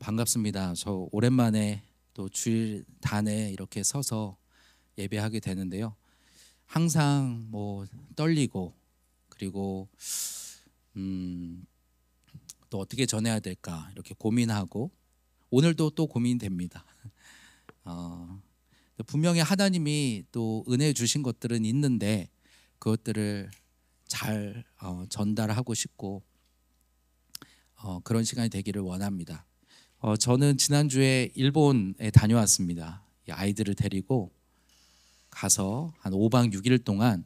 반갑습니다. 저 오랜만에 또 주일 단에 이렇게 서서 예배하게 되는데요. 항상 뭐 떨리고 그리고 음, 또 어떻게 전해야 될까 이렇게 고민하고 오늘도 또 고민됩니다. 어, 분명히 하나님이 또 은혜 주신 것들은 있는데 그것들을 잘 전달하고 싶고 그런 시간이 되기를 원합니다. 저는 지난주에 일본에 다녀왔습니다. 이 아이들을 데리고 가서 한 5박 6일 동안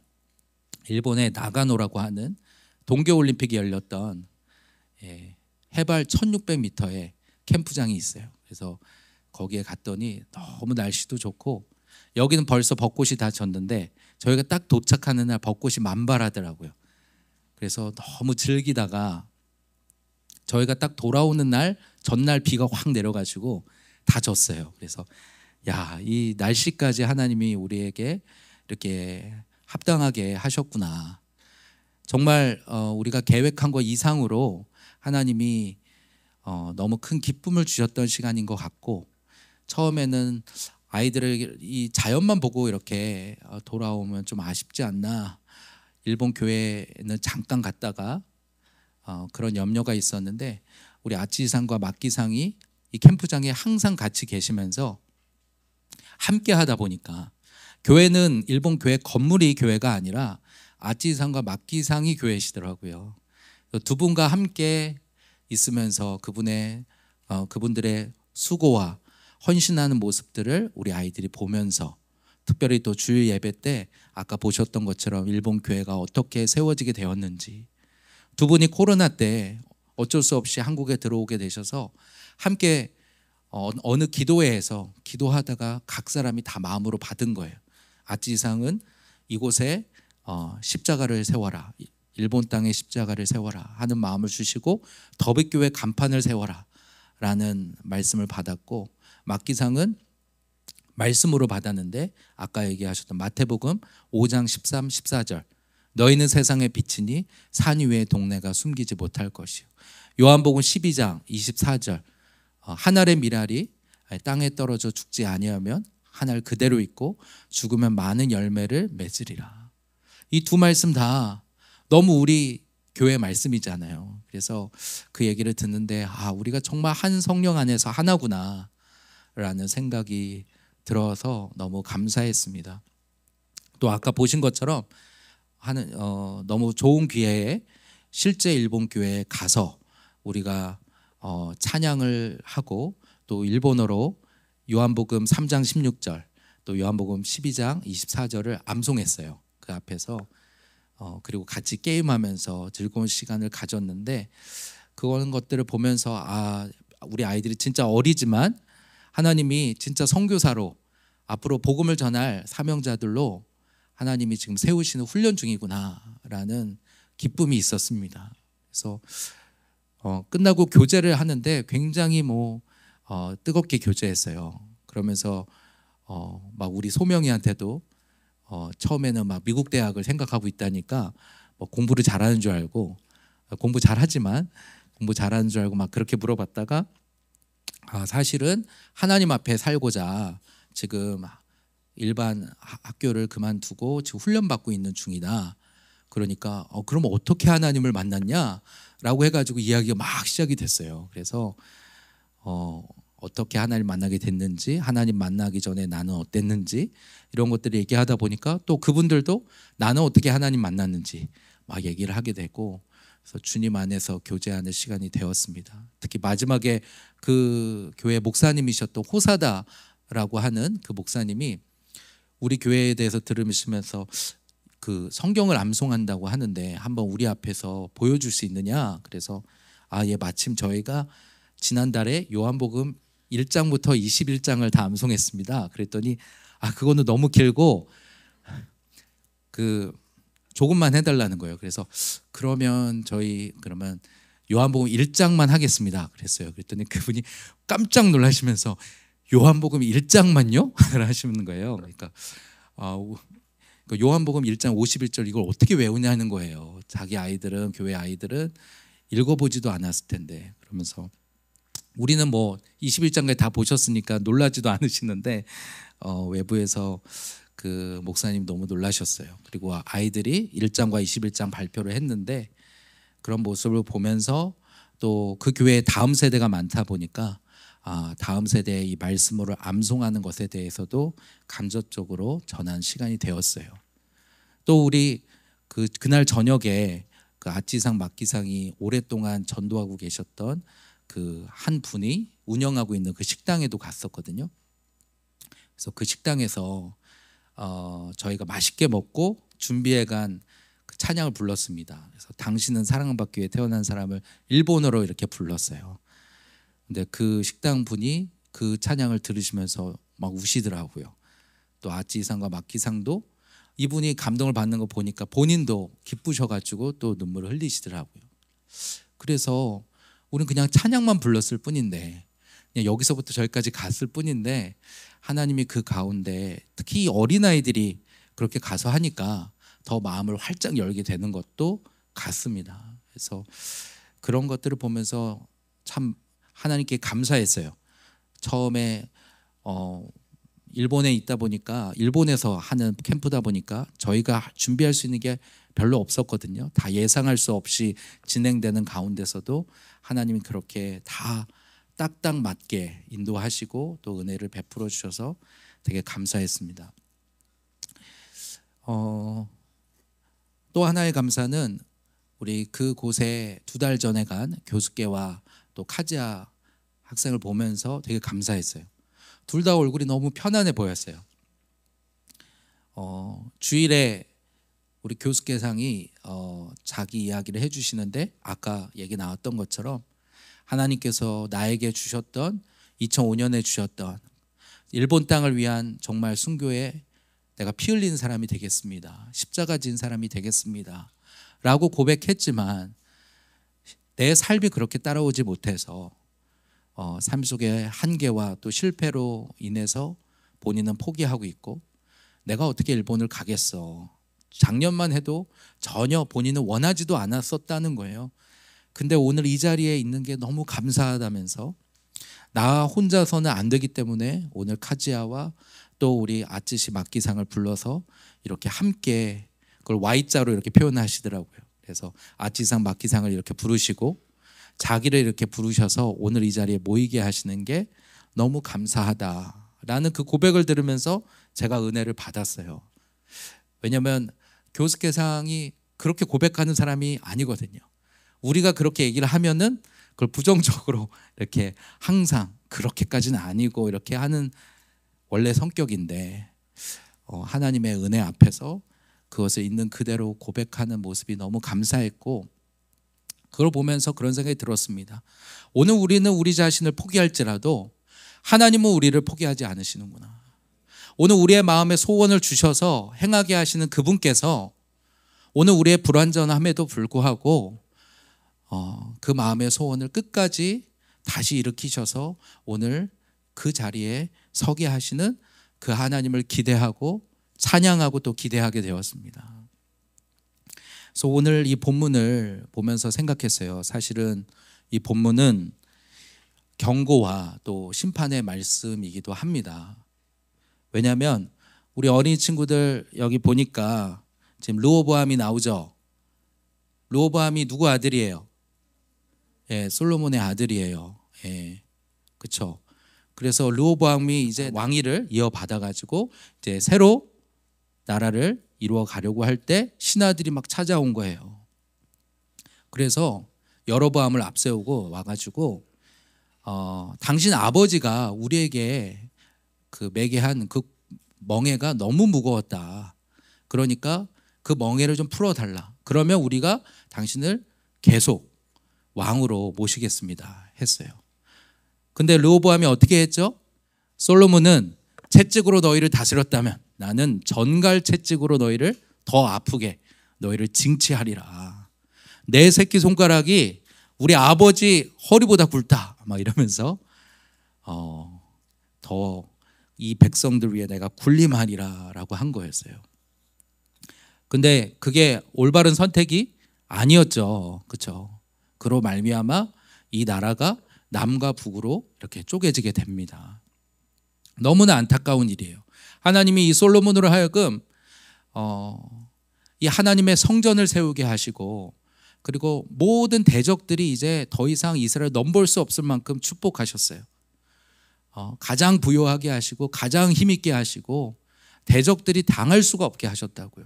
일본의 나가노라고 하는 동계올림픽이 열렸던 해발 1600m의 캠프장이 있어요. 그래서 거기에 갔더니 너무 날씨도 좋고 여기는 벌써 벚꽃이 다 졌는데 저희가 딱 도착하는 날 벚꽃이 만발하더라고요. 그래서 너무 즐기다가 저희가 딱 돌아오는 날 전날 비가 확 내려가지고 다 졌어요. 그래서 야, 이 날씨까지 하나님이 우리에게 이렇게 합당하게 하셨구나. 정말 우리가 계획한 것 이상으로 하나님이 너무 큰 기쁨을 주셨던 시간인 것 같고, 처음에는 아이들을 이 자연만 보고 이렇게 돌아오면 좀 아쉽지 않나, 일본 교회는 잠깐 갔다가 그런 염려가 있었는데, 우리 아찌상과 막기상이 이 캠프장에 항상 같이 계시면서 함께 하다 보니까, 교회는 일본 교회 건물이 교회가 아니라 아찌상과 막기상이 교회시더라고요. 두 분과 함께 있으면서 그분들의 수고와 헌신하는 모습들을 우리 아이들이 보면서, 특별히 또 주일 예배 때 아까 보셨던 것처럼 일본 교회가 어떻게 세워지게 되었는지, 두 분이 코로나 때 어쩔 수 없이 한국에 들어오게 되셔서 함께 어느 기도회에서 기도하다가 각 사람이 다 마음으로 받은 거예요. 아찌상은 이곳에 십자가를 세워라, 일본 땅에 십자가를 세워라 하는 마음을 주시고, 더빅교회 간판을 세워라 라는 말씀을 받았고, 막기상은 말씀으로 받았는데 아까 얘기하셨던 마태복음 5장 13, 14절, 너희는 세상의 빛이니 산 위의 동네가 숨기지 못할 것이요. 요한복음 12장 24절, 한 알의 미랄이 땅에 떨어져 죽지 아니하면 한 알 그대로 있고 죽으면 많은 열매를 맺으리라. 이 두 말씀 다 너무 우리 교회 말씀이잖아요. 그래서 그 얘기를 듣는데 우리가 정말 한 성령 안에서 하나구나 라는 생각이 들어서 너무 감사했습니다. 또 아까 보신 것처럼 너무 좋은 기회에 실제 일본 교회에 가서 우리가 찬양을 하고, 또 일본어로 요한복음 3장 16절, 또 요한복음 12장 24절을 암송했어요. 그 앞에서 그리고 같이 게임하면서 즐거운 시간을 가졌는데, 그런 것들을 보면서 우리 아이들이 진짜 어리지만 하나님이 진짜 선교사로 앞으로 복음을 전할 사명자들로 하나님이 지금 세우시는 훈련 중이구나라는 기쁨이 있었습니다. 그래서 끝나고 교제를 하는데 굉장히 뜨겁게 교제했어요. 그러면서 막 우리 소명이한테도 처음에는 막 미국 대학을 생각하고 있다니까 공부를 잘하는 줄 알고, 공부 잘하지만 공부 잘하는 줄 알고 막 그렇게 물어봤다가, 사실은 하나님 앞에 살고자 지금 일반 학교를 그만두고 지금 훈련받고 있는 중이다. 그러니까 그럼 어떻게 하나님을 만났냐? 라고 해가지고 이야기가 막 시작이 됐어요. 그래서 어떻게 하나님 만나게 됐는지, 하나님 만나기 전에 나는 어땠는지, 이런 것들을 얘기하다 보니까 또 그분들도 나는 어떻게 하나님 만났는지 막 얘기를 하게 되고, 그래서 주님 안에서 교제하는 시간이 되었습니다. 특히 마지막에 그 교회 목사님이셨던 호사다라고 하는 그 목사님이 우리 교회에 대해서 들으시면서 그 성경을 암송한다고 하는데 한번 우리 앞에서 보여줄 수 있느냐? 그래서 마침 저희가 지난달에 요한복음 1장부터 21장을 다 암송했습니다. 그랬더니 그거는 너무 길고 조금만 해달라는 거예요. 그래서 그러면 요한복음 1장만 하겠습니다. 그랬어요. 그랬더니 그분이 깜짝 놀라시면서 요한복음 1장만요? 하시는 거예요. 그러니까 요한복음 1장 51절 이걸 어떻게 외우냐는 거예요. 자기 아이들은, 교회 아이들은 읽어보지도 않았을 텐데. 그러면서 우리는 뭐 21장까지 다 보셨으니까 놀라지도 않으시는데 외부에서 그 목사님 너무 놀라셨어요. 그리고 아이들이 1장과 21장 발표를 했는데 그런 모습을 보면서 또 그 교회에 다음 세대가 많다 보니까 다음 세대의 이 말씀으로 암송하는 것에 대해서도 간접적으로 전한 시간이 되었어요. 또 우리 그날 저녁에 그 아찌상 막기상이 오랫동안 전도하고 계셨던 그 한 분이 운영하고 있는 그 식당에도 갔었거든요. 그래서 그 식당에서 저희가 맛있게 먹고 준비해간 그 찬양을 불렀습니다. 그래서 당신은 사랑받기 위해 태어난 사람을 일본어로 이렇게 불렀어요. 근데 그 식당 분이 그 찬양을 들으시면서 막 우시더라고요. 또 아찌상과 막기상도 이분이 감동을 받는 거 보니까 본인도 기쁘셔가지고 또 눈물을 흘리시더라고요. 그래서 우리는 그냥 찬양만 불렀을 뿐인데, 그냥 여기서부터 저기까지 갔을 뿐인데, 하나님이 그 가운데 특히 어린아이들이 그렇게 가서 하니까 더 마음을 활짝 열게 되는 것도 같습니다. 그래서 그런 것들을 보면서 참 하나님께 감사했어요. 처음에 일본에 있다 보니까, 일본에서 하는 캠프다 보니까 저희가 준비할 수 있는 게 별로 없었거든요. 다 예상할 수 없이 진행되는 가운데서도 하나님이 그렇게 다 딱딱 맞게 인도하시고 또 은혜를 베풀어 주셔서 되게 감사했습니다. 또 하나의 감사는 우리 그곳에 2달 전에 간 교수께와 또 카지아 학생을 보면서 되게 감사했어요. 둘 다 얼굴이 너무 편안해 보였어요. 주일에 우리 교수께상이 자기 이야기를 해주시는데 아까 얘기 나왔던 것처럼 하나님께서 나에게 주셨던 2005년에 주셨던 일본 땅을 위한 정말 순교에 내가 피 흘린 사람이 되겠습니다. 십자가 진 사람이 되겠습니다. 라고 고백했지만 내 삶이 그렇게 따라오지 못해서 삶 속의 한계와 또 실패로 인해서 본인은 포기하고 있고, 내가 어떻게 일본을 가겠어. 작년만 해도 전혀 본인은 원하지도 않았었다는 거예요. 근데 오늘 이 자리에 있는 게 너무 감사하다면서 나 혼자서는 안 되기 때문에 오늘 카지아와 또 우리 아찌시 막기상을 불러서 이렇게 함께 그걸 Y자로 이렇게 표현하시더라고요. 그래서 아찌상 막기상을 이렇게 부르시고 자기를 이렇게 부르셔서 오늘 이 자리에 모이게 하시는 게 너무 감사하다라는 그 고백을 들으면서 제가 은혜를 받았어요. 왜냐하면 교수께상이 그렇게 고백하는 사람이 아니거든요. 우리가 그렇게 얘기를 하면은 그걸 부정적으로 이렇게 항상 그렇게까지는 아니고 이렇게 하는 원래 성격인데 하나님의 은혜 앞에서 그것을 있는 그대로 고백하는 모습이 너무 감사했고, 그걸 보면서 그런 생각이 들었습니다. 오늘 우리는 우리 자신을 포기할지라도 하나님은 우리를 포기하지 않으시는구나. 오늘 우리의 마음에 소원을 주셔서 행하게 하시는 그분께서 오늘 우리의 불완전함에도 불구하고 그 마음의 소원을 끝까지 다시 일으키셔서 오늘 그 자리에 서게 하시는 그 하나님을 기대하고 찬양하고 또 기대하게 되었습니다. 그래서 오늘 이 본문을 보면서 생각했어요. 사실은 이 본문은 경고와 또 심판의 말씀이기도 합니다. 왜냐하면 우리 어린이 친구들 여기 보니까 지금 르호보암이 나오죠. 르호보암이 누구 아들이에요? 예, 솔로몬의 아들이에요. 예, 그렇죠. 그래서 르호보암이 이제 왕위를 이어받아 가지고 이제 새로 나라를 이루어 가려고 할 때 신하들이 막 찾아온 거예요. 그래서 여로보암을 앞세우고 와가지고 당신 아버지가 우리에게 그 매개한 그 멍에가 너무 무거웠다. 그러니까 그 멍에를 좀 풀어달라. 그러면 우리가 당신을 계속 왕으로 모시겠습니다. 했어요. 근데 르호보암이 어떻게 했죠? 솔로몬은 채찍으로 너희를 다스렸다면 나는 전갈 채찍으로 너희를 더 아프게 너희를 징치하리라. 내 새끼 손가락이 우리 아버지 허리보다 굵다. 막 이러면서 더 이 백성들 위해 내가 군림하리라라고 한 거였어요. 근데 그게 올바른 선택이 아니었죠. 그렇죠? 그로 말미암아 이 나라가 남과 북으로 이렇게 쪼개지게 됩니다. 너무나 안타까운 일이에요. 하나님이 이 솔로몬으로 하여금 이 하나님의 성전을 세우게 하시고, 그리고 모든 대적들이 이제 더 이상 이스라엘 넘볼 수 없을 만큼 축복하셨어요. 가장 부요하게 하시고 가장 힘있게 하시고 대적들이 당할 수가 없게 하셨다고요.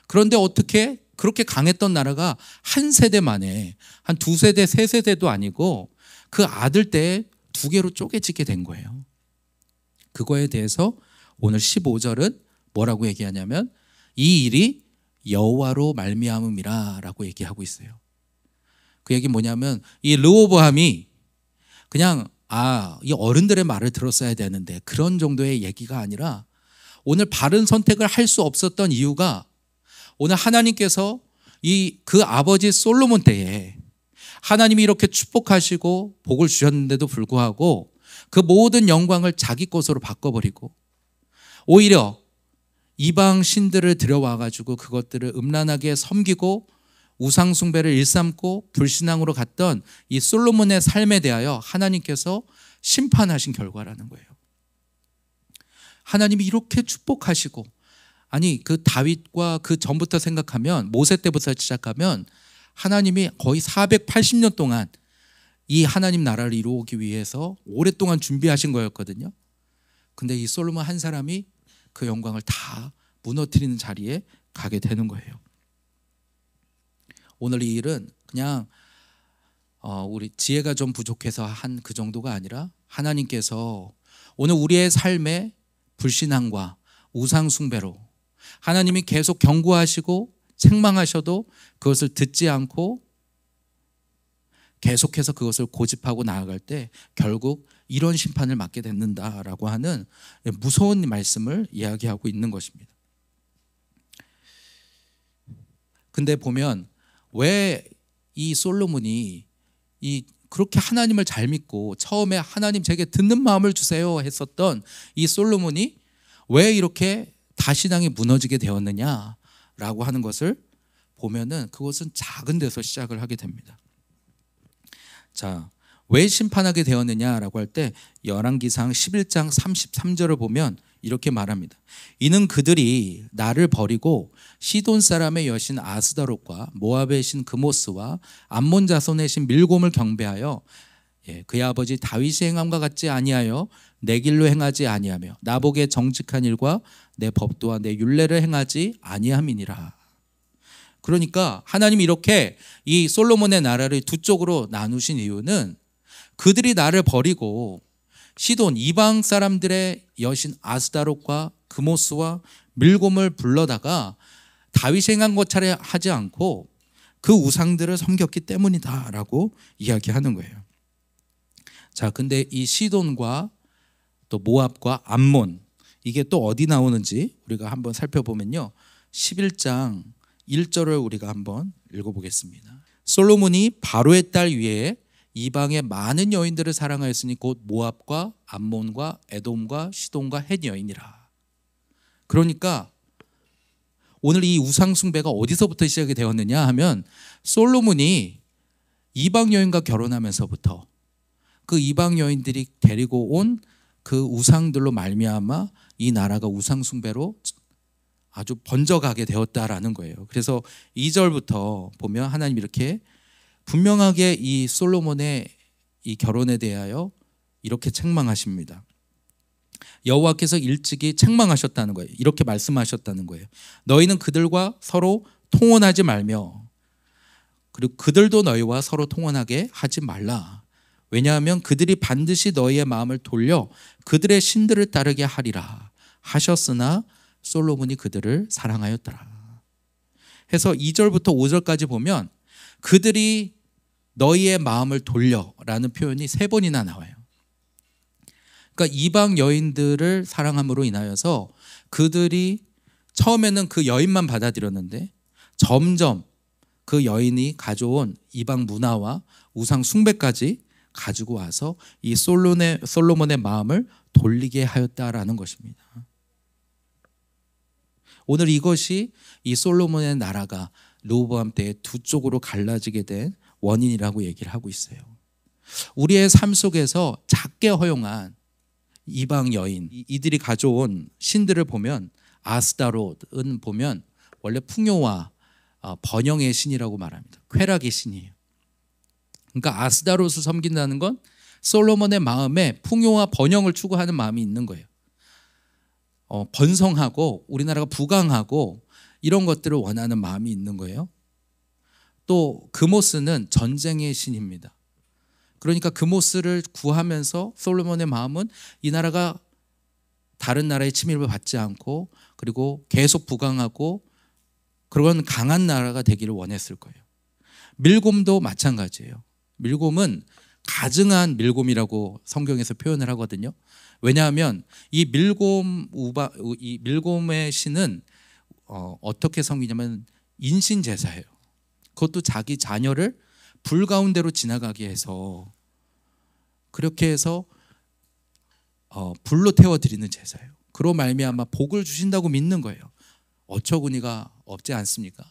그런데 어떻게 그렇게 강했던 나라가 한 세대 만에, 한 두 세대, 세 세대도 아니고 그 아들 때 두 개로 쪼개지게 된 거예요. 그거에 대해서 오늘 15절은 뭐라고 얘기하냐면 이 일이 여호와로 말미암음이라 라고 얘기하고 있어요. 그 얘기 뭐냐면 이 르호보암이 그냥 이 어른들의 말을 들었어야 되는데 그런 정도의 얘기가 아니라, 오늘 바른 선택을 할 수 없었던 이유가 오늘 하나님께서 그 아버지 솔로몬 때에 하나님이 이렇게 축복하시고 복을 주셨는데도 불구하고 그 모든 영광을 자기 것으로 바꿔버리고 오히려 이방 신들을 들여와가지고 그것들을 음란하게 섬기고 우상숭배를 일삼고 불신앙으로 갔던 이 솔로몬의 삶에 대하여 하나님께서 심판하신 결과라는 거예요. 하나님이 이렇게 축복하시고, 아니 그 다윗과 그 전부터 생각하면, 모세 때부터 시작하면 하나님이 거의 480년 동안 이 하나님 나라를 이루기 위해서 오랫동안 준비하신 거였거든요. 근데 이 솔로몬 한 사람이 그 영광을 다 무너뜨리는 자리에 가게 되는 거예요. 오늘 이 일은 그냥 우리 지혜가 좀 부족해서 한 그 정도가 아니라, 하나님께서 오늘 우리의 삶에 불신앙과 우상숭배로 하나님이 계속 경고하시고 책망하셔도 그것을 듣지 않고 계속해서 그것을 고집하고 나아갈 때 결국 이런 심판을 맞게 된다라고 하는 무서운 말씀을 이야기하고 있는 것입니다. 근데 보면 왜 이 솔로몬이 그렇게 하나님을 잘 믿고 처음에 하나님 제게 듣는 마음을 주세요 했었던 이 솔로몬이 왜 이렇게 다신앙이 무너지게 되었느냐라고 하는 것을 보면은 그것은 작은 데서 시작을 하게 됩니다. 자, 왜 심판하게 되었느냐라고 할 때 열왕기상 11장 33절을 보면 이렇게 말합니다. 이는 그들이 나를 버리고 시돈 사람의 여신 아스다롯과 모압의 신 그모스와 암몬 자손의 신 밀곰을 경배하여 그의 아버지 다윗의 행함과 같지 아니하여 내 길로 행하지 아니하며 나보기에 정직한 일과 내 법도와 내 율례를 행하지 아니함이니라. 그러니까 하나님이 이렇게 이 솔로몬의 나라를 두 쪽으로 나누신 이유는 그들이 나를 버리고 시돈 이방 사람들의 여신 아스다롯과 그모스와 밀곰을 불러다가 다윗이 행한 것처럼 하지 않고 그 우상들을 섬겼기 때문이다라고 이야기하는 거예요. 자, 근데 이 시돈과 또 모압과 암몬, 이게 또 어디 나오는지 우리가 한번 살펴보면요, 11장 1절을 우리가 한번 읽어보겠습니다. 솔로몬이 바로의 딸 위에 이방의 많은 여인들을 사랑하였으니 곧 모압과 암몬과 에돔과 시돈과 헷 여인이라. 그러니까 오늘 이 우상 숭배가 어디서부터 시작이 되었느냐 하면 솔로몬이 이방 여인과 결혼하면서부터 그 이방 여인들이 데리고 온 그 우상들로 말미암아 이 나라가 우상 숭배로 아주 번져가게 되었다라는 거예요. 그래서 2절부터 보면 하나님 이렇게 분명하게 이 솔로몬의 이 결혼에 대하여 이렇게 책망하십니다. 여호와께서 일찍이 책망하셨다는 거예요. 이렇게 말씀하셨다는 거예요. 너희는 그들과 서로 통혼하지 말며 그리고 그들도 너희와 서로 통혼하게 하지 말라. 왜냐하면 그들이 반드시 너희의 마음을 돌려 그들의 신들을 따르게 하리라 하셨으나 솔로몬이 그들을 사랑하였더라. 해서 2절부터 5절까지 보면 그들이 너희의 마음을 돌려라는 표현이 3번이나 나와요. 그러니까 이방 여인들을 사랑함으로 인하여서 그들이 처음에는 그 여인만 받아들였는데 점점 그 여인이 가져온 이방 문화와 우상 숭배까지 가지고 와서 이 솔로몬의 마음을 돌리게 하였다라는 것입니다. 오늘 이것이 이 솔로몬의 나라가 르호보암 때에 두 쪽으로 갈라지게 된 원인이라고 얘기를 하고 있어요. 우리의 삶 속에서 작게 허용한 이방 여인, 이들이 가져온 신들을 보면 아스다롯은 보면 원래 풍요와 번영의 신이라고 말합니다. 쾌락의 신이에요. 그러니까 아스다롯을 섬긴다는 건 솔로몬의 마음에 풍요와 번영을 추구하는 마음이 있는 거예요. 번성하고 우리나라가 부강하고 이런 것들을 원하는 마음이 있는 거예요. 또 그모스는 전쟁의 신입니다. 그러니까 그모스를 구하면서 솔로몬의 마음은 이 나라가 다른 나라의 침입을 받지 않고 그리고 계속 부강하고 그런 강한 나라가 되기를 원했을 거예요. 밀곰도 마찬가지예요. 밀곰은 가증한 밀곰이라고 성경에서 표현을 하거든요. 왜냐하면 이 밀곰의 신은 어떻게 섬기냐면 인신제사예요. 그것도 자기 자녀를 불 가운데로 지나가게 해서 그렇게 해서 불로 태워드리는 제사예요. 그로 말미암아 복을 주신다고 믿는 거예요. 어처구니가 없지 않습니까?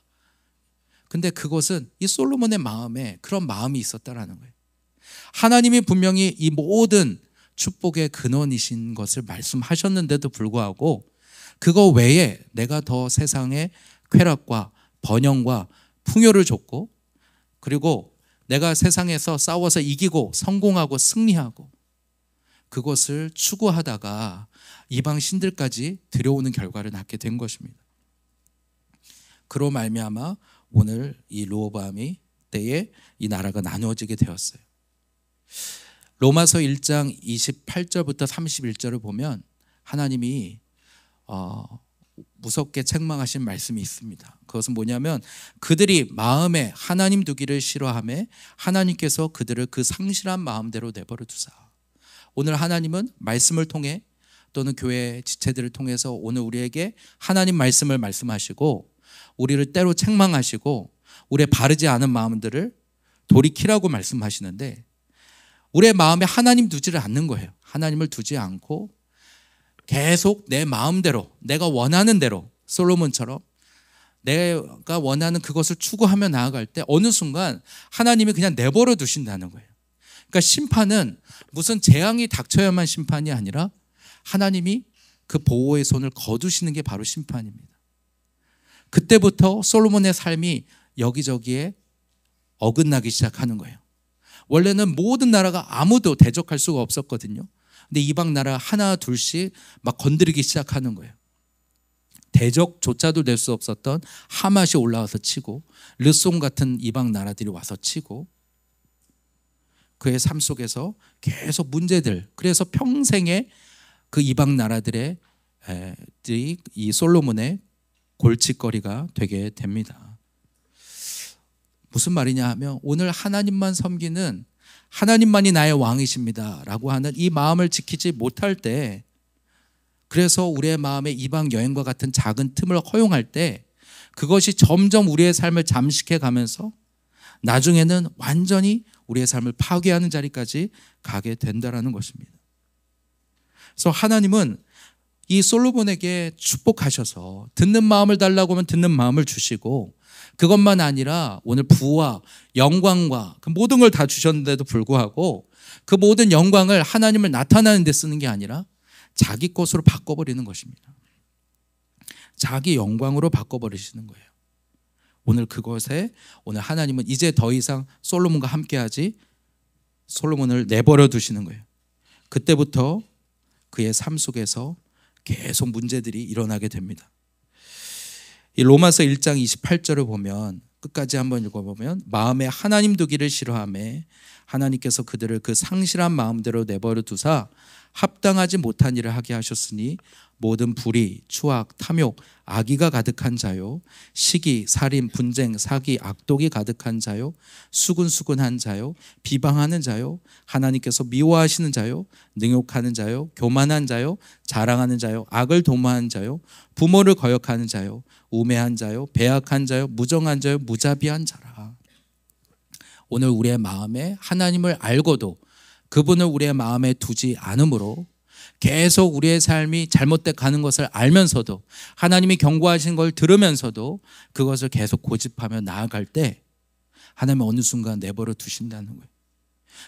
근데 그것은 이 솔로몬의 마음에 그런 마음이 있었다라는 거예요. 하나님이 분명히 이 모든 축복의 근원이신 것을 말씀하셨는데도 불구하고 그거 외에 내가 더 세상에 쾌락과 번영과 풍요를 줬고 그리고 내가 세상에서 싸워서 이기고 성공하고 승리하고 그것을 추구하다가 이방 신들까지 들여오는 결과를 낳게 된 것입니다. 그로 말미암아 오늘 이 르호보암이 때에 이 나라가 나누어지게 되었어요. 로마서 1장 28절부터 31절을 보면 하나님이 무섭게 책망하신 말씀이 있습니다. 그것은 뭐냐면 그들이 마음에 하나님 두기를 싫어하며 하나님께서 그들을 그 상실한 마음대로 내버려 두사. 오늘 하나님은 말씀을 통해 또는 교회 지체들을 통해서 오늘 우리에게 하나님 말씀을 말씀하시고 우리를 때로 책망하시고 우리의 바르지 않은 마음들을 돌이키라고 말씀하시는데 우리의 마음에 하나님 두지를 않는 거예요. 하나님을 두지 않고 계속 내 마음대로 내가 원하는 대로 솔로몬처럼 내가 원하는 그것을 추구하며 나아갈 때 어느 순간 하나님이 그냥 내버려 두신다는 거예요. 그러니까 심판은 무슨 재앙이 닥쳐야만 심판이 아니라 하나님이 그 보호의 손을 거두시는 게 바로 심판입니다. 그때부터 솔로몬의 삶이 여기저기에 어긋나기 시작하는 거예요. 원래는 모든 나라가 아무도 대적할 수가 없었거든요. 근데 이방 나라 하나 둘씩 막 건드리기 시작하는 거예요. 대적조차도 낼 수 없었던 하맛이 올라와서 치고 르송 같은 이방 나라들이 와서 치고 그의 삶 속에서 계속 문제들, 그래서 평생에 그 이방 나라들의 이 솔로몬의 골칫거리가 되게 됩니다. 무슨 말이냐 하면 오늘 하나님만 섬기는 하나님만이 나의 왕이십니다 라고 하는 이 마음을 지키지 못할 때, 그래서 우리의 마음에 이방 여행과 같은 작은 틈을 허용할 때 그것이 점점 우리의 삶을 잠식해 가면서 나중에는 완전히 우리의 삶을 파괴하는 자리까지 가게 된다는 것입니다. 그래서 하나님은 이 솔로몬에게 축복하셔서 듣는 마음을 달라고 하면 듣는 마음을 주시고, 그것만 아니라 오늘 부와 영광과 그 모든 걸 다 주셨는데도 불구하고 그 모든 영광을 하나님을 나타내는 데 쓰는 게 아니라 자기 것으로 바꿔버리는 것입니다. 자기 영광으로 바꿔버리시는 거예요. 오늘 그것에 오늘 하나님은 이제 더 이상 솔로몬과 함께하지, 솔로몬을 내버려 두시는 거예요. 그때부터 그의 삶 속에서 계속 문제들이 일어나게 됩니다. 이 로마서 1장 28절을 보면 끝까지 한번 읽어보면 마음에 하나님 두기를 싫어하며 하나님께서 그들을 그 상실한 마음대로 내버려 두사 합당하지 못한 일을 하게 하셨으니 모든 불의, 추악, 탐욕, 악의가 가득한 자요, 시기, 살인, 분쟁, 사기, 악독이 가득한 자요, 수근수근한 자요, 비방하는 자요, 하나님께서 미워하시는 자요, 능욕하는 자요, 교만한 자요, 자랑하는 자요, 악을 도모하는 자요, 부모를 거역하는 자요, 우매한 자요, 배악한 자요, 무정한 자요, 무자비한 자라. 오늘 우리의 마음에 하나님을 알고도 그분을 우리의 마음에 두지 않으므로 계속 우리의 삶이 잘못돼 가는 것을 알면서도 하나님이 경고하신 걸 들으면서도 그것을 계속 고집하며 나아갈 때 하나님은 어느 순간 내버려 두신다는 거예요.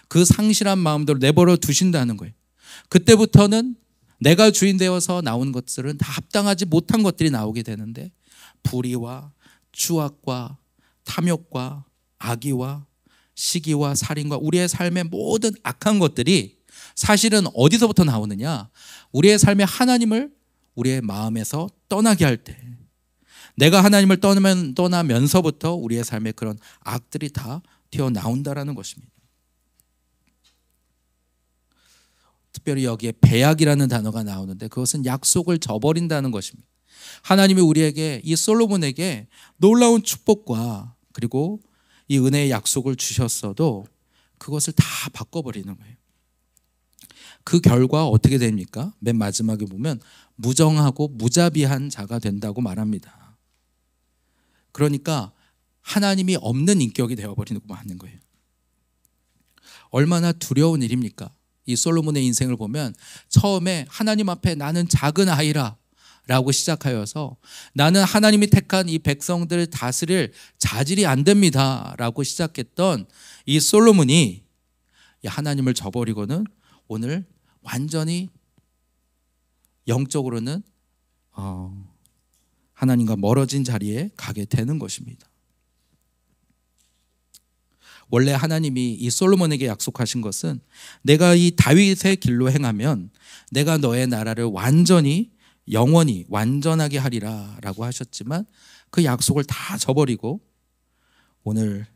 그 상실한 마음대로 내버려 두신다는 거예요. 그때부터는 내가 주인 되어서 나온 것들은 다 합당하지 못한 것들이 나오게 되는데, 불의와 추악과 탐욕과 악의와 시기와 살인과 우리의 삶의 모든 악한 것들이 사실은 어디서부터 나오느냐? 우리의 삶의 하나님을 우리의 마음에서 떠나게 할 때, 내가 하나님을 떠나면서부터 우리의 삶에 그런 악들이 다 튀어나온다라는 것입니다. 특별히 여기에 배약이라는 단어가 나오는데, 그것은 약속을 저버린다는 것입니다. 하나님이 우리에게, 이 솔로몬에게 놀라운 축복과 그리고 이 은혜의 약속을 주셨어도 그것을 다 바꿔버리는 거예요. 그 결과 어떻게 됩니까? 맨 마지막에 보면 무정하고 무자비한 자가 된다고 말합니다. 그러니까 하나님이 없는 인격이 되어버리는 거예요. 얼마나 두려운 일입니까? 이 솔로몬의 인생을 보면 처음에 하나님 앞에 나는 작은 아이라 라고 시작하여서, 나는 하나님이 택한 이 백성들을 다스릴 자질이 안 됩니다 라고 시작했던 이 솔로몬이 하나님을 저버리고는 오늘 완전히 영적으로는 하나님과 멀어진 자리에 가게 되는 것입니다. 원래 하나님이 이 솔로몬에게 약속하신 것은, 내가 이 다윗의 길로 행하면 내가 너의 나라를 완전히 영원히 완전하게 하리라 라고 하셨지만, 그 약속을 다 저버리고 오늘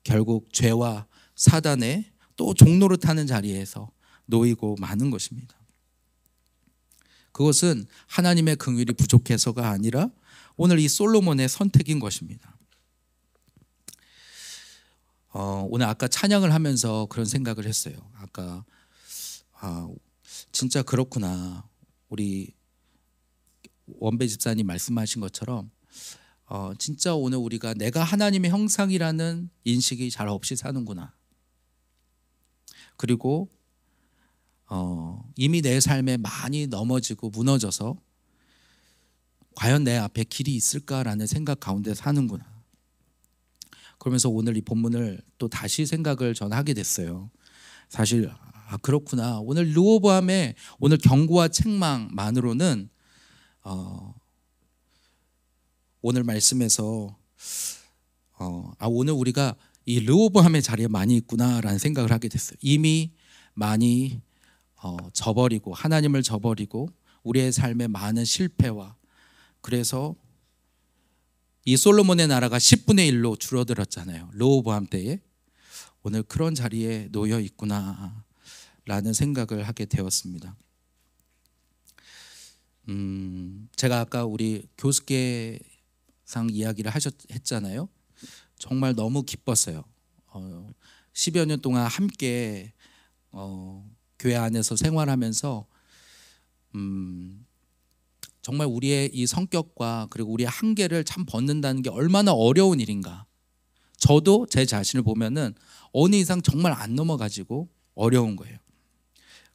결국 죄와 사단의 또 종로를 타는 자리에서 놓이고 마는 것입니다. 그것은 하나님의 긍휼이 부족해서가 아니라 오늘 이 솔로몬의 선택인 것입니다. 오늘 아까 찬양을 하면서 그런 생각을 했어요. 아까 진짜 그렇구나. 우리 원배 집사님 말씀하신 것처럼 진짜 오늘 우리가 내가 하나님의 형상이라는 인식이 잘 없이 사는구나. 그리고 이미 내 삶에 많이 넘어지고 무너져서 과연 내 앞에 길이 있을까라는 생각 가운데 사는구나. 그러면서 오늘 이 본문을 또 다시 생각을 전 하게 됐어요. 사실 그렇구나. 오늘 르호보암의 오늘 경고와 책망만으로는 오늘 말씀에서 오늘 우리가 이 르호보암의 자리에 많이 있구나라는 생각을 하게 됐어요. 이미 많이 저버리고, 하나님을 저버리고 우리의 삶에 많은 실패와, 그래서 이 솔로몬의 나라가 10분의 1로 줄어들었잖아요. 르호보암 때에. 오늘 그런 자리에 놓여 있구나 라는 생각을 하게 되었습니다. 제가 아까 우리 교수계상 이야기를 했잖아요. 정말 너무 기뻤어요. 10여 년 동안 함께 교회 안에서 생활하면서 정말 우리의 이 성격과 그리고 우리의 한계를 참 벗는다는 게 얼마나 어려운 일인가. 저도 제 자신을 보면은 어느 이상 정말 안 넘어가지고 어려운 거예요.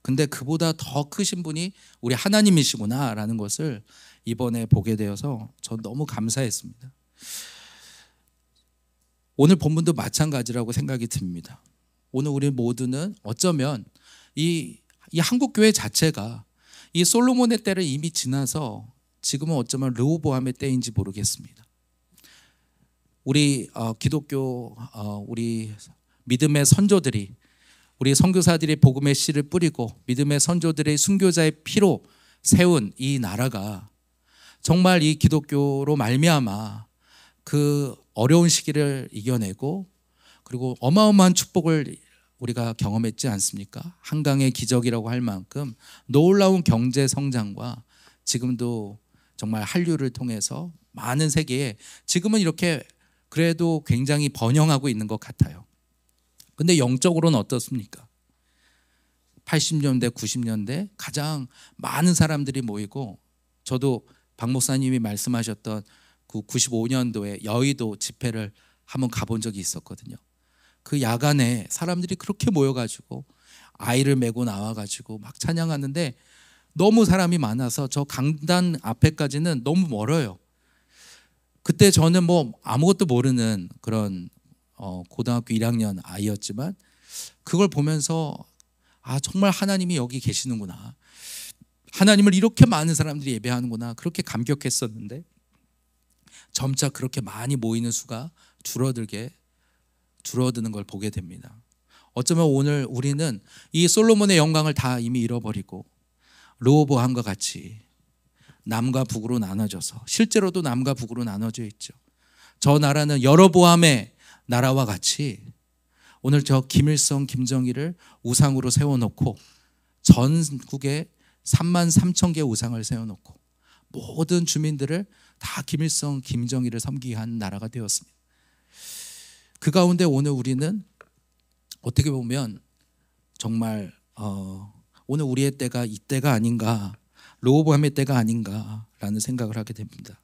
근데 그보다 더 크신 분이 우리 하나님이시구나라는 것을 이번에 보게 되어서 전 너무 감사했습니다. 오늘 본문도 마찬가지라고 생각이 듭니다. 오늘 우리 모두는 어쩌면 이 한국교회 자체가 이 솔로몬의 때를 이미 지나서 지금은 어쩌면 르호보암의 때인지 모르겠습니다. 우리 기독교 우리 믿음의 선조들이, 우리 선교사들이 복음의 씨를 뿌리고 믿음의 선조들의 순교자의 피로 세운 이 나라가 정말 이 기독교로 말미암아 그 어려운 시기를 이겨내고 그리고 어마어마한 축복을 우리가 경험했지 않습니까? 한강의 기적이라고 할 만큼 놀라운 경제 성장과 지금도 정말 한류를 통해서 많은 세계에 지금은 이렇게 그래도 굉장히 번영하고 있는 것 같아요. 근데 영적으로는 어떻습니까? 80년대, 90년대 가장 많은 사람들이 모이고, 저도 박 목사님이 말씀하셨던 그 95년도에 여의도 집회를 한번 가본 적이 있었거든요. 그 야간에 사람들이 그렇게 모여가지고 아이를 메고 나와가지고 막 찬양하는데 너무 사람이 많아서 저 강단 앞에까지는 너무 멀어요. 그때 저는 뭐 아무것도 모르는 그런 고등학교 1학년 아이였지만 그걸 보면서 정말 하나님이 여기 계시는구나, 하나님을 이렇게 많은 사람들이 예배하는구나, 그렇게 감격했었는데 점차 그렇게 많이 모이는 수가 줄어드는 걸 보게 됩니다. 어쩌면 오늘 우리는 이 솔로몬의 영광을 다 이미 잃어버리고 르호보암과 같이 남과 북으로 나눠져서, 실제로도 남과 북으로 나눠져 있죠. 저 나라는 여로보암의 나라와 같이 오늘 저 김일성, 김정일을 우상으로 세워놓고 전국에 33,000개 우상을 세워놓고 모든 주민들을 다 김일성, 김정일을 섬기게 한 나라가 되었습니다. 그 가운데 오늘 우리는 어떻게 보면 정말 오늘 우리의 때가 이 때가 아닌가, 르호보암의 때가 아닌가라는 생각을 하게 됩니다.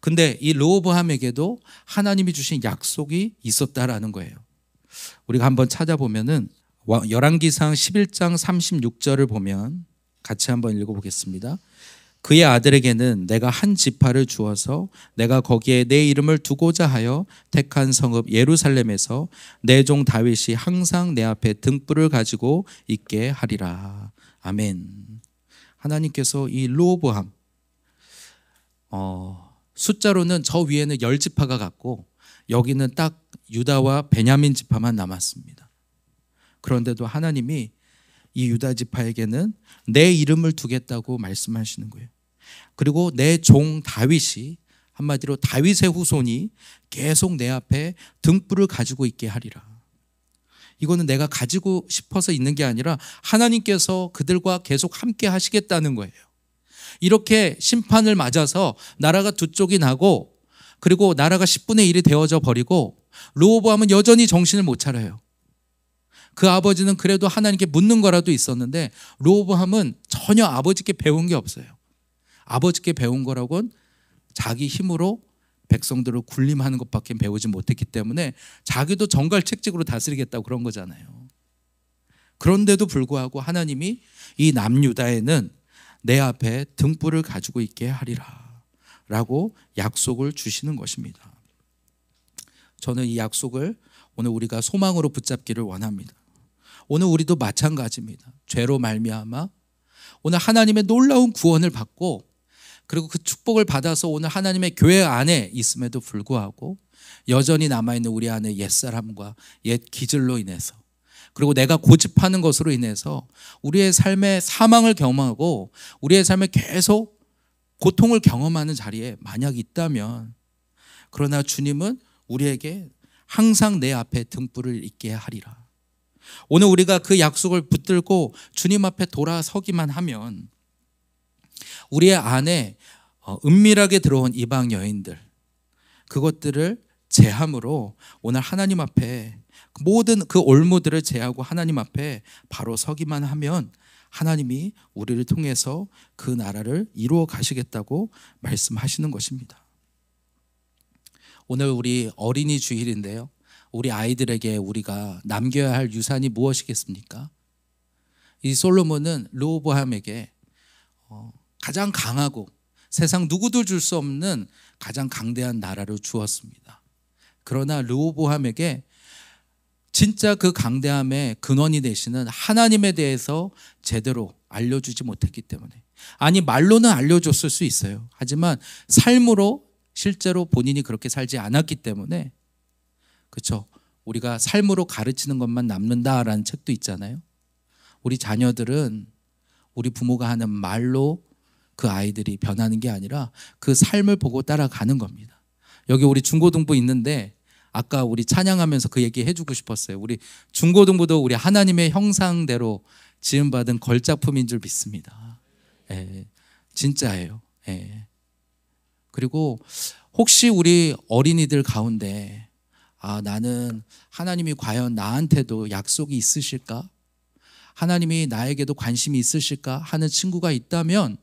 근데 이 르호보암에게도 하나님이 주신 약속이 있었다라는 거예요. 우리가 한번 찾아보면은 열왕기상 11장 36절을 보면 같이 한번 읽어보겠습니다. 그의 아들에게는 내가 한 지파를 주어서 내가 거기에 내 이름을 두고자 하여 택한 성읍 예루살렘에서 내 종 다윗이 항상 내 앞에 등불을 가지고 있게 하리라. 아멘. 하나님께서 이 르호보암, 숫자로는 저 위에는 10지파가 갔고 여기는 딱 유다와 베냐민 지파만 남았습니다. 그런데도 하나님이 이 유다 지파에게는 내 이름을 두겠다고 말씀하시는 거예요. 그리고 내 종 다윗이, 한마디로 다윗의 후손이 계속 내 앞에 등불을 가지고 있게 하리라. 이거는 내가 가지고 싶어서 있는 게 아니라 하나님께서 그들과 계속 함께 하시겠다는 거예요. 이렇게 심판을 맞아서 나라가 두 쪽이 나고 그리고 나라가 10분의 1이 되어져 버리고 르호보암은 여전히 정신을 못 차려요. 그 아버지는 그래도 하나님께 묻는 거라도 있었는데 르호보암은 전혀 아버지께 배운 게 없어요. 아버지께 배운 거라고는 자기 힘으로 백성들을 군림하는 것밖에 배우지 못했기 때문에 자기도 정갈책직으로 다스리겠다고 그런 거잖아요. 그런데도 불구하고 하나님이 이 남유다에는 내 앞에 등불을 가지고 있게 하리라 라고 약속을 주시는 것입니다. 저는 이 약속을 오늘 우리가 소망으로 붙잡기를 원합니다. 오늘 우리도 마찬가지입니다. 죄로 말미암아 오늘 하나님의 놀라운 구원을 받고 그리고 그 축복을 받아서 오늘 하나님의 교회 안에 있음에도 불구하고 여전히 남아있는 우리 안에 옛사람과 옛 기질로 인해서 그리고 내가 고집하는 것으로 인해서 우리의 삶에 사망을 경험하고 우리의 삶에 계속 고통을 경험하는 자리에 만약 있다면, 그러나 주님은 우리에게 항상 내 앞에 등불을 있게 하리라. 오늘 우리가 그 약속을 붙들고 주님 앞에 돌아서기만 하면 우리의 안에 은밀하게 들어온 이방 여인들, 그것들을 제함으로 오늘 하나님 앞에 모든 그 올무들을 제하고 하나님 앞에 바로 서기만 하면 하나님이 우리를 통해서 그 나라를 이루어 가시겠다고 말씀하시는 것입니다. 오늘 우리 어린이 주일인데요, 우리 아이들에게 우리가 남겨야 할 유산이 무엇이겠습니까? 이 솔로몬은 르호보암에게 가장 강하고 세상 누구도 줄 수 없는 가장 강대한 나라를 주었습니다. 그러나 르호보암에게 진짜 그 강대함의 근원이 되시는 하나님에 대해서 제대로 알려주지 못했기 때문에, 아니 말로는 알려줬을 수 있어요. 하지만 삶으로 실제로 본인이 그렇게 살지 않았기 때문에, 그렇죠? 우리가 삶으로 가르치는 것만 남는다라는 책도 있잖아요. 우리 자녀들은 우리 부모가 하는 말로 그 아이들이 변하는 게 아니라 그 삶을 보고 따라가는 겁니다. 여기 우리 중고등부 있는데 아까 우리 찬양하면서 그 얘기 해주고 싶었어요. 우리 중고등부도 우리 하나님의 형상대로 지음받은 걸작품인 줄 믿습니다. 예, 진짜예요. 예. 그리고 혹시 우리 어린이들 가운데 나는 하나님이 과연 나한테도 약속이 있으실까? 하나님이 나에게도 관심이 있으실까? 하는 친구가 있다면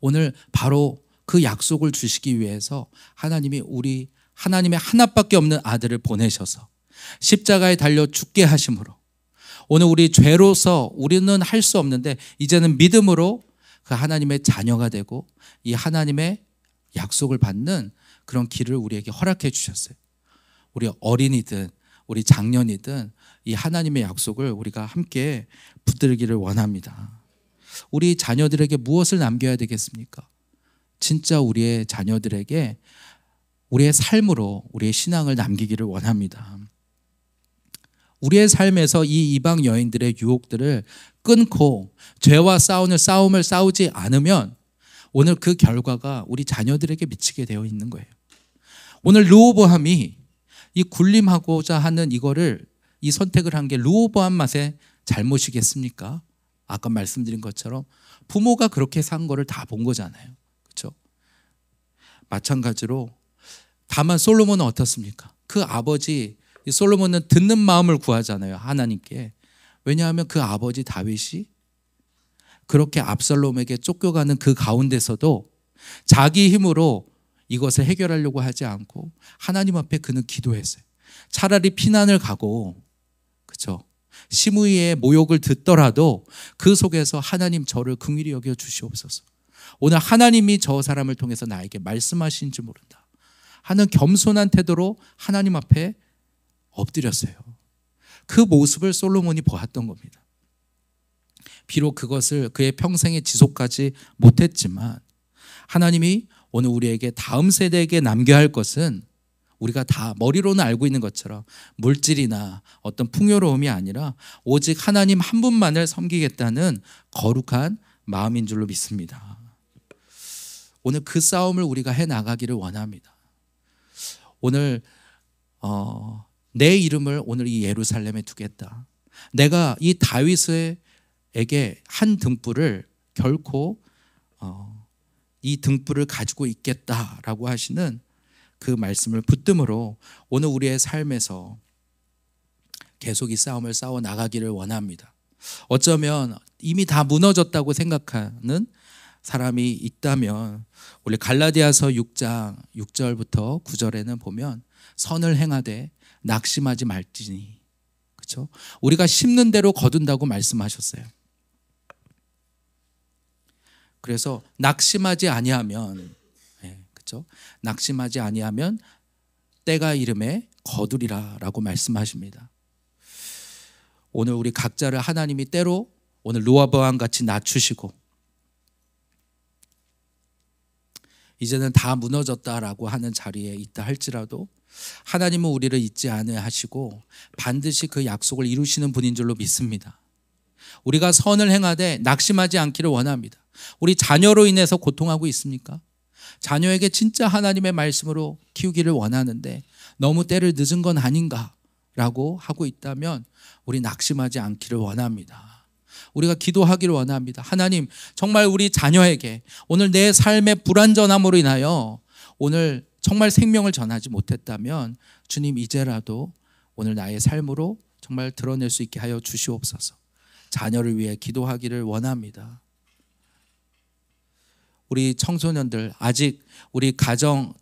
오늘 바로 그 약속을 주시기 위해서 하나님이 하나님의 하나밖에 없는 아들을 보내셔서 십자가에 달려 죽게 하심으로 오늘 우리 죄로서 우리는 할 수 없는데 이제는 믿음으로 그 하나님의 자녀가 되고 이 하나님의 약속을 받는 그런 길을 우리에게 허락해 주셨어요. 우리 어린이든 우리 장년이든 이 하나님의 약속을 우리가 함께 붙들기를 원합니다. 우리 자녀들에게 무엇을 남겨야 되겠습니까? 진짜 우리의 자녀들에게 우리의 삶으로 우리의 신앙을 남기기를 원합니다. 우리의 삶에서 이 이방 여인들의 유혹들을 끊고 죄와 싸움을 싸우지 않으면 오늘 그 결과가 우리 자녀들에게 미치게 되어 있는 거예요. 오늘 르호보암이 이 군림하고자 하는 이 선택을 한 게 르호보암 맛의 잘못이겠습니까? 아까 말씀드린 것처럼 부모가 그렇게 산 거를 다 본 거잖아요. 그렇죠? 마찬가지로 다만 솔로몬은 어떻습니까? 그 아버지 솔로몬은 듣는 마음을 구하잖아요, 하나님께. 왜냐하면 그 아버지 다윗이 그렇게 압살롬에게 쫓겨가는 그 가운데서도 자기 힘으로 이것을 해결하려고 하지 않고 하나님 앞에 그는 기도했어요. 차라리 피난을 가고, 그렇죠? 시므이의 모욕을 듣더라도 그 속에서 하나님 저를 긍휼히 여겨 주시옵소서. 오늘 하나님이 저 사람을 통해서 나에게 말씀하신지 모른다 하는 겸손한 태도로 하나님 앞에 엎드렸어요. 그 모습을 솔로몬이 보았던 겁니다. 비록 그것을 그의 평생에 지속하지 못했지만 하나님이 오늘 우리에게 다음 세대에게 남겨야 할 것은 우리가 다 머리로는 알고 있는 것처럼 물질이나 어떤 풍요로움이 아니라 오직 하나님 한 분만을 섬기겠다는 거룩한 마음인 줄로 믿습니다. 오늘 그 싸움을 우리가 해나가기를 원합니다. 오늘 내 이름을 오늘 이 예루살렘에 두겠다. 내가 이 다윗에게 한 등불을 결코 이 등불을 가지고 있겠다라고 하시는 그 말씀을 붙듦으로 오늘 우리의 삶에서 계속 이 싸움을 싸워 나가기를 원합니다. 어쩌면 이미 다 무너졌다고 생각하는 사람이 있다면 우리 갈라디아서 6장 6절부터 9절에는 보면 선을 행하되 낙심하지 말지니, 그렇죠? 우리가 심는 대로 거둔다고 말씀하셨어요. 그래서 낙심하지 아니하면, 그렇죠? 낙심하지 아니하면 때가 이름에 거두리라라고 말씀하십니다. 오늘 우리 각자를 하나님이 때로 오늘 르호보암 같이 낮추시고 이제는 다 무너졌다라고 하는 자리에 있다 할지라도 하나님은 우리를 잊지 아니하시고 반드시 그 약속을 이루시는 분인 줄로 믿습니다. 우리가 선을 행하되 낙심하지 않기를 원합니다. 우리 자녀로 인해서 고통하고 있습니까? 자녀에게 진짜 하나님의 말씀으로 키우기를 원하는데 너무 때를 늦은 건 아닌가라고 하고 있다면 우리 낙심하지 않기를 원합니다. 우리가 기도하기를 원합니다. 하나님, 정말 우리 자녀에게 오늘 내 삶의 불완전함으로 인하여 오늘 정말 생명을 전하지 못했다면 주님 이제라도 오늘 나의 삶으로 정말 드러낼 수 있게 하여 주시옵소서. 자녀를 위해 기도하기를 원합니다. 우리 청소년들 아직 우리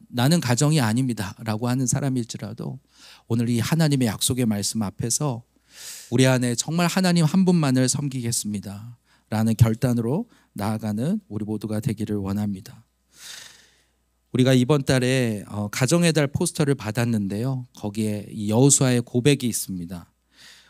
나는 가정이 아닙니다 라고 하는 사람일지라도 오늘 이 하나님의 약속의 말씀 앞에서 우리 안에 정말 하나님 한 분만을 섬기겠습니다 라는 결단으로 나아가는 우리 모두가 되기를 원합니다. 우리가 이번 달에 가정의 달 포스터를 받았는데요, 거기에 이 여호수아의 고백이 있습니다.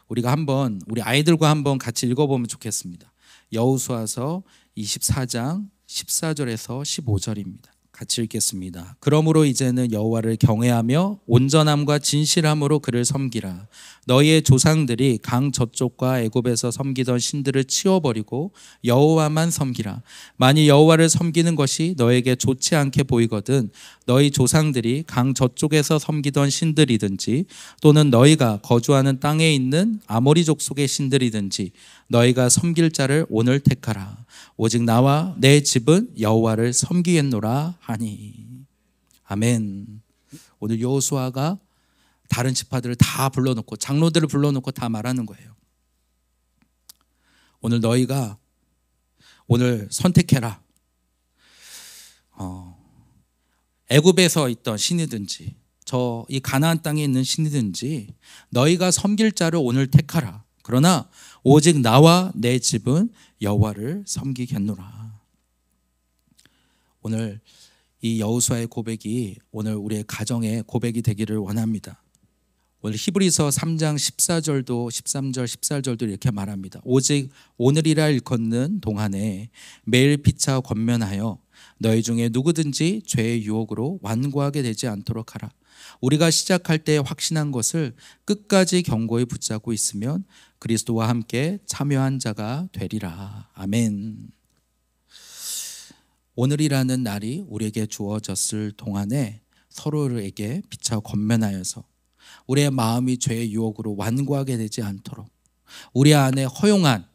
우리가 한번 우리 아이들과 한번 같이 읽어보면 좋겠습니다. 여호수아서 24장 14절에서 15절입니다. 같이 읽겠습니다. 그러므로 이제는 여호와를 경외하며 온전함과 진실함으로 그를 섬기라. 너희의 조상들이 강 저쪽과 애굽에서 섬기던 신들을 치워버리고 여호와만 섬기라. 만일 여호와를 섬기는 것이 너에게 좋지 않게 보이거든 너희 조상들이 강 저쪽에서 섬기던 신들이든지 또는 너희가 거주하는 땅에 있는 아모리 족속의 신들이든지 너희가 섬길 자를 오늘 택하라. 오직 나와 내 집은 여호와를 섬기겠노라 하니. 아멘. 오늘 여호수아가 다른 지파들을 다 불러놓고 장로들을 불러놓고 다 말하는 거예요. 오늘 너희가 오늘 선택해라. 애굽에서 있던 신이든지 저 이 가나안 땅에 있는 신이든지 너희가 섬길 자를 오늘 택하라. 그러나 오직 나와 내 집은 여호와를 섬기겠노라. 오늘 이 여호수아의 고백이 오늘 우리의 가정의 고백이 되기를 원합니다. 오늘 히브리서 3장 14절도 13절 14절도 이렇게 말합니다. 오직 오늘이라 일컫는 동안에 매일 피차 권면하여 너희 중에 누구든지 죄의 유혹으로 완고하게 되지 않도록 하라. 우리가 시작할 때 확신한 것을 끝까지 견고히 붙잡고 있으면 그리스도와 함께 참여한 자가 되리라. 아멘. 오늘이라는 날이 우리에게 주어졌을 동안에 서로에게 피차 권면하여서 우리의 마음이 죄의 유혹으로 완고하게 되지 않도록 우리 안에 허용한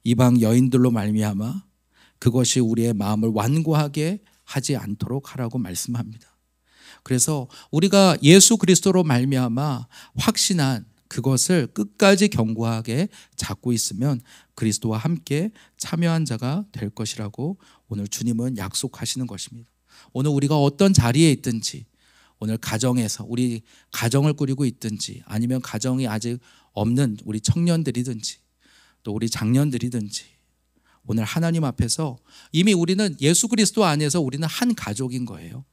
이방 여인들로 말미암아 그것이 우리의 마음을 완고하게 하지 않도록 하라고 말씀합니다. 그래서 우리가 예수 그리스도로 말미암아 확신한 그것을 끝까지 견고하게 잡고 있으면 그리스도와 함께 참여한 자가 될 것이라고 오늘 주님은 약속하시는 것입니다. 오늘 우리가 어떤 자리에 있든지, 오늘 가정에서 우리 가정을 꾸리고 있든지, 아니면 가정이 아직 없는 우리 청년들이든지 또 우리 장년들이든지, 오늘 하나님 앞에서 이미 우리는 예수 그리스도 안에서 우리는 한 가족인 거예요.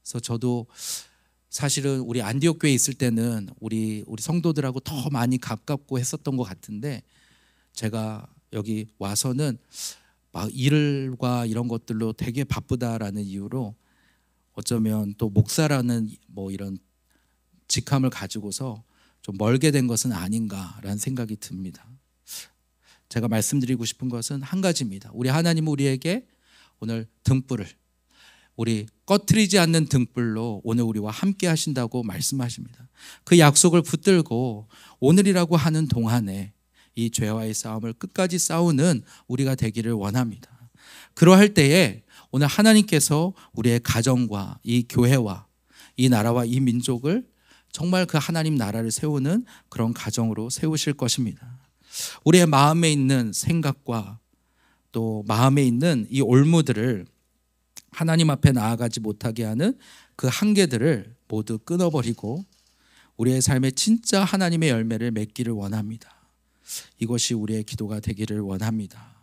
그래서 저도 사실은 우리 안디옥 교회에 있을 때는 우리 성도들하고 더 많이 가깝고 했었던 것 같은데, 제가 여기 와서는 막 일과 이런 것들로 되게 바쁘다라는 이유로 어쩌면 또 목사라는 뭐 이런 직함을 가지고서 좀 멀게 된 것은 아닌가라는 생각이 듭니다. 제가 말씀드리고 싶은 것은 한 가지입니다. 우리 하나님은 우리에게 오늘 등불을, 우리 꺼트리지 않는 등불로 오늘 우리와 함께 하신다고 말씀하십니다. 그 약속을 붙들고 오늘이라고 하는 동안에 이 죄와의 싸움을 끝까지 싸우는 우리가 되기를 원합니다. 그러할 때에 오늘 하나님께서 우리의 가정과 이 교회와 이 나라와 이 민족을 정말 그 하나님 나라를 세우는 그런 가정으로 세우실 것입니다. 우리의 마음에 있는 생각과 또 마음에 있는 이 올무들을 하나님 앞에 나아가지 못하게 하는 그 한계들을 모두 끊어버리고 우리의 삶에 진짜 하나님의 열매를 맺기를 원합니다. 이것이 우리의 기도가 되기를 원합니다.